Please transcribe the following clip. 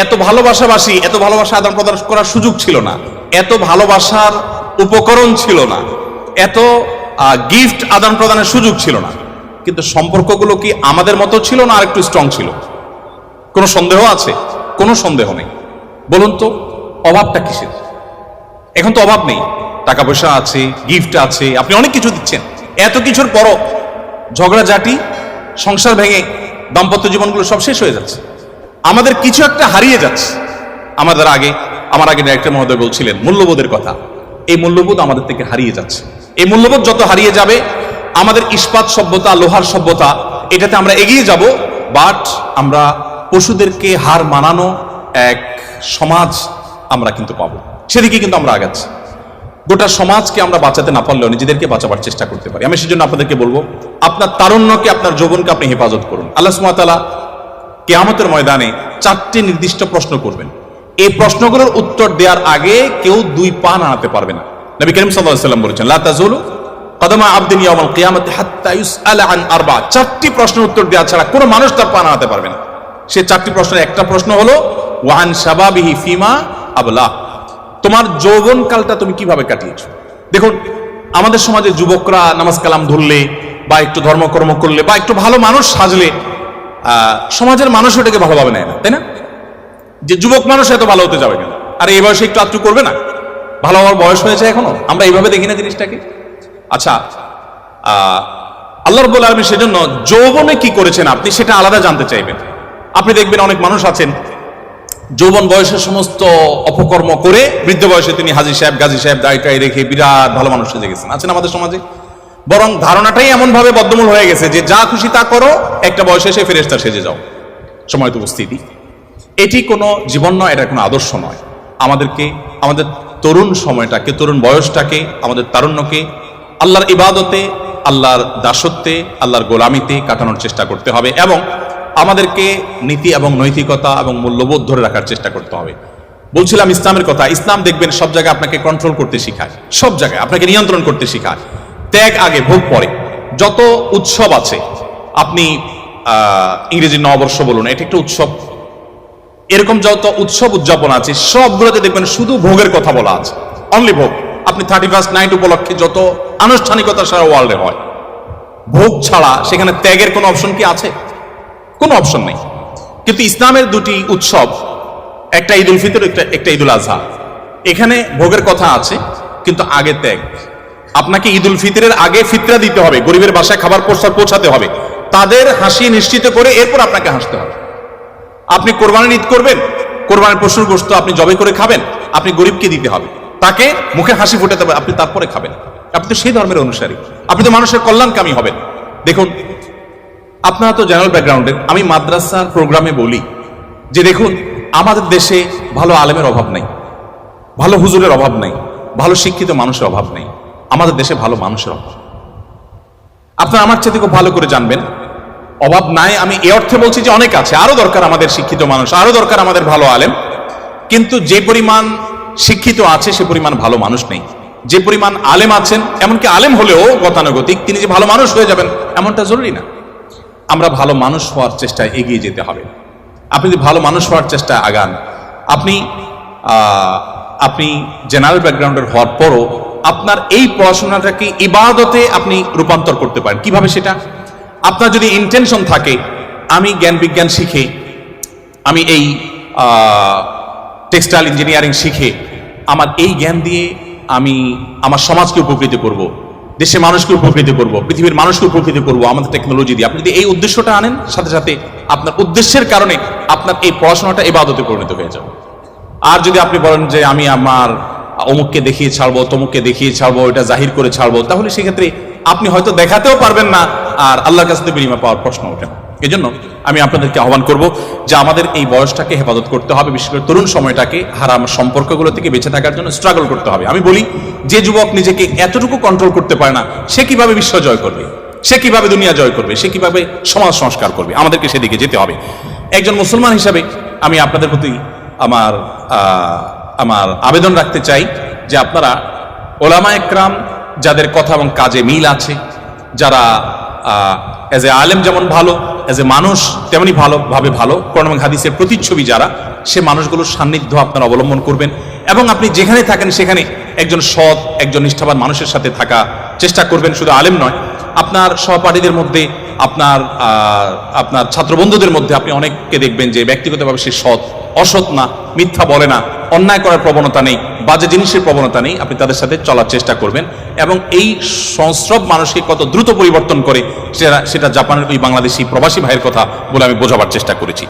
এত ভালোবাসাবাসী, এত ভালোবাসা আদান প্রদান করার সুযোগ ছিল না, এত ভালোবাসার উপকরণ ছিল না, এত গিফট আদান প্রদানের সুযোগ ছিল না, কিন্তু সম্পর্কগুলো কি আমাদের মতো ছিল না আর একটু স্ট্রং ছিল? কোনো সন্দেহ আছে? কোনো সন্দেহ নেই। বলুন তো অভাবটা কিসের? এখন তো অভাব নেই, টাকা পয়সা আছে, গিফট আছে, আপনি অনেক কিছু দিচ্ছেন, এত কিছুর পরও ঝগড়াঝাটি, সংসার ভেঙে দাম্পত্য জীবনগুলো সব শেষ হয়ে যাচ্ছে। আমাদের কিছু একটা হারিয়ে যাচ্ছে। আমার আগে ডাইরেক্টর মহোদয় বলছিলেন মূল্যবোধের কথা। এই মূল্যবোধ আমাদের থেকে হারিয়ে যাচ্ছে। এই মূল্যবোধ যত হারিয়ে যাবে, আমাদের ইস্পাত সভ্যতা, লোহার সভ্যতা, এটাতে আমরা এগিয়ে যাব, বাট আমরা পশুদেরকে হার মানানো এক সমাজ আমরা কিন্তু পাবো। সেদিকে কিন্তু আমরা আগাচ্ছি। গোটা সমাজকে আমরা বাঁচাতে না পারলেও নিজেদেরকে বাঁচাবার চেষ্টা করতে পারি। আমি সেজন্য আপনাদেরকে বলবো, আপনার তারুণ্যকে, আপনার যৌবনকে আপনি হেফাজত করুন। আল্লাহ সুবহানাহু ওয়া তাআলা কিয়ামতের ময়দানে 4টি নির্দিষ্ট প্রশ্ন করবেন। এই প্রশ্নগুলোর উত্তর দেওয়ার আগে কেউ 2 পা নাড়াতে পারবে না। নবী করিম সাল্লাল্লাহু আলাইহি ওয়াসাল্লাম বলেছেন, লা তাযুলু কদমা আবদিন ইয়াউমাল কিয়ামাতি হাত্তা ইউসআলা আন আরবা। 4টি প্রশ্নের উত্তর দেওয়া ছাড়া কোনো মানুষ তার পা নাড়াতে পারবে না। সেই 4টি প্রশ্নের একটা প্রশ্ন হলো ওয়া আন শাবাবিহি ফিমা আবলা। তোমার যৌবনকালটা তুমি কিভাবে কাটিয়েছো? দেখুন, আমাদের সমাজে যুবকরা নামাজ কালাম ধরলে বা একটু ধর্মকর্ম করলে বা একটু ভালো মানুষ সাজলে সমাজের মানুষ ওটাকে ভালোভাবে নেয় না, তাই না? যে যুবক মানুষ এত ভালো হতে যাবে কেন? আর এই বয়সে একটু আত্মু করবে না? ভালো হওয়ার বয়স হয়েছে এখনো, আমরা এইভাবে দেখি না জিনিসটাকে। আচ্ছা, আল্লাহ রাব্বুল আলামিন সেজন্য যৌবনে কি করেছেন আপনি সেটা আলাদা জানতে চাইবেন। আপনি দেখবেন অনেক মানুষ আছেন যৌবন বয়সের সমস্ত অপকর্ম করে বৃদ্ধ বয়সে তিনি হাজী সাহেব, গাজী সাহেব, দায়টাই রেখে বিরাট ভালো মানুষ সেজে গেছেন। আছেন আমাদের সমাজে। বরং ধারণাটাই এমন ভাবে বদ্ধমূল হয়ে গেছে যে যা খুশি তা করো, একটা বয়সে এসে ফেরেশতা সেজে যাও। সময় তো উপস্থিতি। এটি কোনো জীবন নয়, এটা কোনো আদর্শ নয়। আমাদেরকে আমাদের তরুণ সময়টাকে, তরুণ বয়সটাকে, আমাদের তারুণ্যকে আল্লাহর ইবাদতে, আল্লাহর দাসত্বে, আল্লাহর গোলামিতে কাটানোর চেষ্টা করতে হবে এবং আমাদেরকে নীতি এবং নৈতিকতা এবং মূল্যবোধ ধরে রাখার চেষ্টা করতে হবে। বলছিলাম ইসলামের কথা। ইসলাম দেখবেন সব জায়গায় আপনাকে কন্ট্রোল করতে শিখায়, সব জায়গায় আপনাকে নিয়ন্ত্রণ করতে শিখায়। ত্যাগ আগে, ভোগ পরে। যত উৎসব আছে, আপনি ইংরেজি নববর্ষ বলুন, এটা একটা উৎসব। এরকম যত উৎসব উদযাপন আছে সবগুলোতে দেখবেন শুধু ভোগের কথা বলা আছে, অনলি ভোগ। আপনি 31st নাইট উপলক্ষে যত আনুষ্ঠানিকতা সারা ওয়ার্ল্ডে হয়, ভোগ ছাড়া সেখানে ত্যাগের কোনো অপশন কি আছে? কোনো অপশন নেই। কিন্তু ইসলামের 2টি উৎসব, একটা ঈদ উল ফিতর, একটা ঈদ উল আজহা, এখানে ভোগের কথা আছে কিন্তু আগে ত্যাগ। আপনাকে ঈদ উল ফিতরের আগে ফিতরা দিতে হবে, গরিবের বাসায় খাবার পৌঁছাতে হবে, তাদের হাসি নিশ্চিত করে এরপর আপনাকে হাসতে হবে। আপনি কোরবানির ঈদ করবেন, কোরবানির পশুর গোশত আপনি জবে করে খাবেন, আপনি গরিবকে দিতে হবে, তাকে মুখে হাসি ফোটাতে হবে, আপনি তারপরে খাবেন। আপনি তো সেই ধর্মের অনুসারী, আপনি তো মানুষের কল্যাণকামী হবেন। দেখুন, আপনারা তো জেনারেল ব্যাকগ্রাউন্ডের, আমি মাদ্রাসার প্রোগ্রামে বলি যে দেখুন, আমাদের দেশে ভালো আলেমের অভাব নেই, ভালো হুজুরের অভাব নেই, ভালো শিক্ষিত মানুষের অভাব নেই, আমাদের দেশে ভালো মানুষের অভাব। আপনারা আমার চেয়ে খুব ভালো করে জানবেন অভাব নাই। আমি এ অর্থে বলছি যে অনেক আছে, আরো দরকার আমাদের শিক্ষিত মানুষ, আরো দরকার আমাদের ভালো আলেম। কিন্তু যে পরিমাণ শিক্ষিত আছে সে পরিমাণ ভালো মানুষ নেই। যে পরিমাণ আলেম আছেন, এমনকি আলেম হলেও গতানুগতিক তিনি যে ভালো মানুষ হয়ে যাবেন এমনটা জরুরি না। আমরা ভালো মানুষ হওয়ার চেষ্টায় এগিয়ে যেতে হবে। আপনি যদি ভালো মানুষ হওয়ার চেষ্টায় আগান, আপনি জেনারেল ব্যাকগ্রাউন্ডের হওয়ার পরও আপনার এই পড়াশোনাটাকে ইবাদতে আপনি রূপান্তর করতে পারেন। কিভাবে সেটা? আপনার যদি ইন্টেনশন থাকে আমি জ্ঞান বিজ্ঞান শিখে, আমি এই টেক্সটাইল ইঞ্জিনিয়ারিং শিখে আমার এই জ্ঞান দিয়ে আমি আমার সমাজকে উপকৃত করব, দেশের মানুষকে উপকৃত করব, পৃথিবীর মানুষকে উপকৃত করব আমাদের টেকনোলজি দিয়ে, আপনি যদি এই উদ্দেশ্যটা আনেন, সাথে সাথে আপনার উদ্দেশ্যের কারণে আপনার এই পড়াশোনাটা ইবাদতে পরিণত হয়ে যাবে। আর যদি আপনি বলেন যে আমি আমার অমুককে দেখিয়ে ছাড়বো, তমুককে দেখিয়ে ছাড়বো, এটা জাহির করে ছাড়বো, তাহলে সেক্ষেত্রে আপনি হয়তো দেখাতেও পারবেন না, আর আল্লাহর কাছে বিনিময় পাওয়ার প্রশ্ন ওঠে না। এই জন্য আমি আপনাদেরকে আহ্বান করব যে আমাদের এই বয়সটাকে হেফাজত করতে হবে, বিশেষ করে তরুণ সময়টাকে হারাম সম্পর্কগুলো থেকে বেঁচে থাকার জন্য স্ট্রাগল করতে হবে। আমি বলি, যে যুবক নিজেকে এতটুকু কন্ট্রোল করতে পারে না, সে কিভাবে বিশ্ব জয় করবে, সে কিভাবে দুনিয়া জয় করবে, সে কিভাবে সমাজ সংস্কার করবে? আমাদেরকে সেদিকে যেতে হবে। একজন মুসলমান হিসাবে আমি আপনাদের প্রতি আমার আবেদন রাখতে চাই যে আপনারা ওলামা একরাম যাদের কথা এবং কাজে মিল আছে, যারা এজ এ আলেম যেমন ভালো, এজ এ মানুষ তেমনি ভালোভাবে ভালো কোরআন এবং হাদিসের প্রতিচ্ছবি যারা, সে মানুষগুলোর সান্নিধ্য আপনারা অবলম্বন করবেন এবং আপনি যেখানে থাকেন সেখানে একজন সৎ, একজন নিষ্ঠাবান মানুষের সাথে থাকা চেষ্টা করবেন। শুধু আলেম নয়, আপনার সহপাঠীদের মধ্যে, আপনার ছাত্রবন্ধুদের মধ্যে আপনি অনেককে দেখবেন যে ব্যক্তিগতভাবে সে সৎ, অসৎ না, মিথ্যা বলে না, অন্যায় করার প্রবণতা নেই, বাজে জিনিসের প্রবণতা নেই। আপনি তাদের সাথে চলার চেষ্টা করবেন এবং এই সংস্রব মানুষকে কত দ্রুত পরিবর্তন করে সেটা জাপানের ওই বাংলাদেশি প্রবাসী ভাইয়ের কথা বলে আমি বোঝাবার চেষ্টা করেছি।